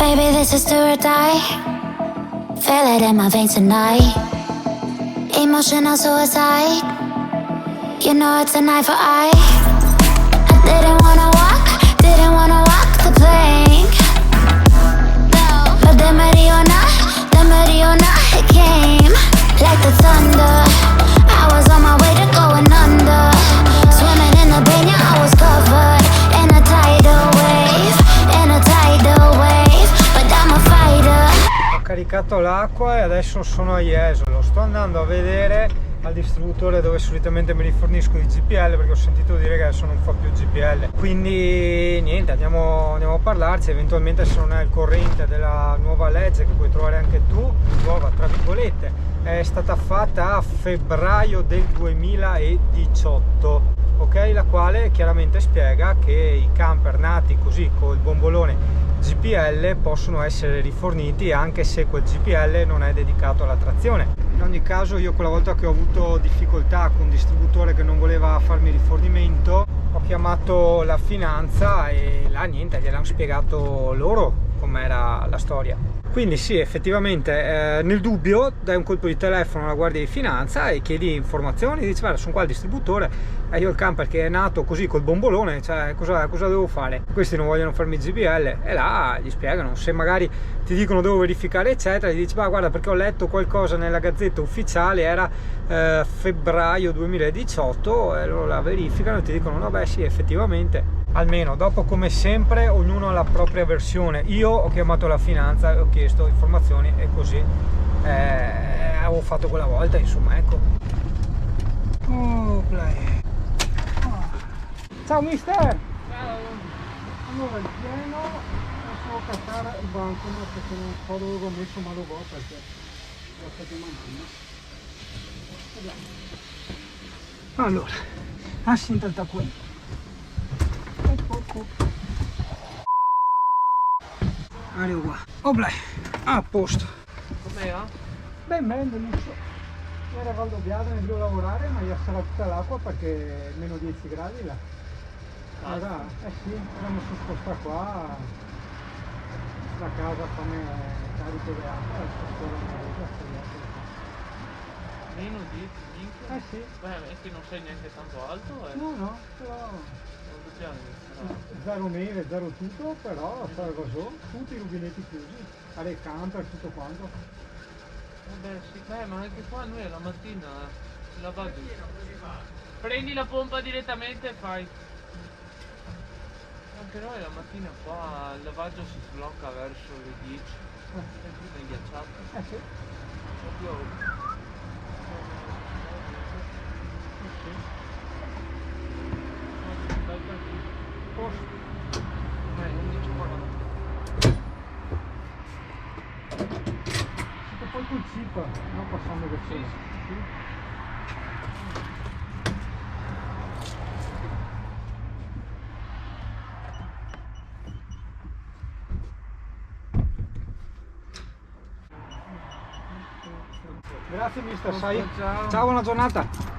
Baby, this is do or die. Feel it in my veins tonight. Emotional suicide. You know it's an eye for eye. I didn't wanna walk the plank. No. But the Mariona, it came like the thunder. I was on my way to going under. Swimming in the banya, I was covered in a tidal wave, but I'm a fighter. Ho caricato l'acqua e adesso sono a Jesolo. Sto andando a vedere al distributore dove solitamente mi rifornisco di GPL, perché ho sentito dire che adesso non fa più GPL, quindi niente, andiamo a parlarci. Eventualmente, se non è il corrente della nuova legge che puoi trovare anche tu, nuova tra virgolette, è stata fatta a febbraio del 2018, ok? La quale chiaramente spiega che i camper nati così col bombolone GPL possono essere riforniti anche se quel GPL non è dedicato alla trazione. In ogni caso, io quella volta che ho avuto difficoltà con un distributore che non voleva farmi rifornimento, ho chiamato la finanza e là niente, gliel'hanno spiegato loro com'era la storia. Quindi sì, effettivamente nel dubbio dai un colpo di telefono alla guardia di finanza e chiedi informazioni, dici guarda, sono qua il distributore, e io il camper che è nato così col bombolone, cioè cosa devo fare? Questi non vogliono farmi GPL, e là gli spiegano. Se magari ti dicono devo verificare eccetera, gli dici ma guarda, perché ho letto qualcosa nella gazzetta ufficiale, era febbraio 2018, e loro la verificano e ti dicono no beh sì, effettivamente. Almeno dopo, come sempre, ognuno ha la propria versione. Io ho chiamato la finanza e ho chiesto informazioni e così avevo fatto quella volta, insomma, ecco. Oh, play. Oh. Ciao mister! Ciao! Allora, il pieno devo cattare il banco perché non so dove l'ho messo, ma lo vo perché l'ho settimantina. Allora, assinta qui. Arrivo qua. Oh blai, a posto. Com'era? Ben benvenuto. Era Valdobbiadene, ne devo lavorare, ma gli sarà tutta l'acqua perché meno 10 gradi là. Allora, sì, abbiamo spostato qua. La casa come carico di acqua, Meno 10, minchia? sì. Beh, è che non sei neanche tanto alto, eh? No, però zero neve, zero tutto, però sarà così, tutti i rubinetti chiusi, alle camper, tutto quanto. Beh, sì, ma anche qua noi alla mattina il lavaggio. Prendi la pompa direttamente e fai. Anche noi la mattina qua il lavaggio si sblocca verso le 10. È tutto inghiacciato. Sì. Proprio. Poi col chip, non passando che c'è. Grazie mister, sai? Ciao, buona giornata.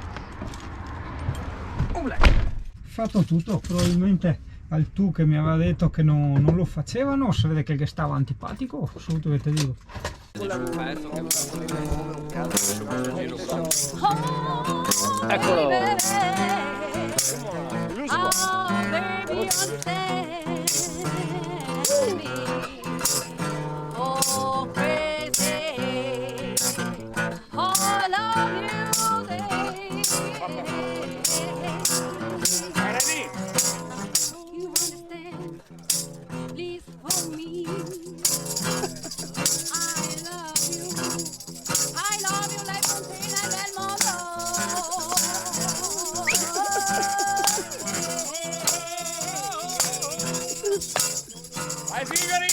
Fatto tutto, probabilmente al tu che mi aveva detto che non lo facevano, si vede che stava antipatico, subito che te dico. Eccolo! Vai Figari!